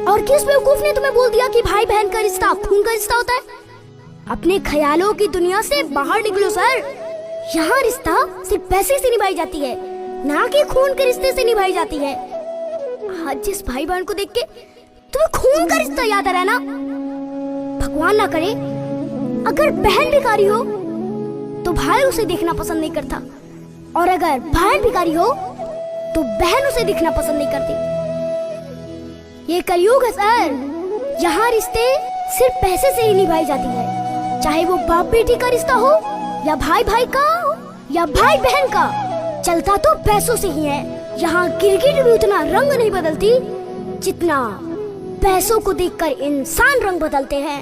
और किस बेवकूफ ने तुम्हें बोल दिया कि भाई बहन का रिश्ता खून का रिश्ता होता है? अपने ख्यालों की दुनिया से बाहर निकलो सर। यहाँ रिश्ता सिर्फ पैसे से निभाई जाती है, ना कि खून के रिश्ते से निभाई जाती है। आज जिस भाई बहन को देख के तुम्हें खून का रिश्ता याद आ रहा है ना, भगवान ना करे अगर बहन भिखारी हो तो भाई उसे देखना पसंद नहीं करता, और अगर बहन भिखारी हो तो बहन उसे देखना पसंद नहीं करती। ये कलयुग है सर। यहाँ रिश्ते सिर्फ पैसे से ही निभाई जाती है, चाहे वो बाप बेटी का रिश्ता हो या भाई भाई का हो या भाई बहन का। चलता तो पैसों से ही है। यहाँ गिरगिट भी उतना रंग नहीं बदलती जितना पैसों को देखकर इंसान रंग बदलते हैं।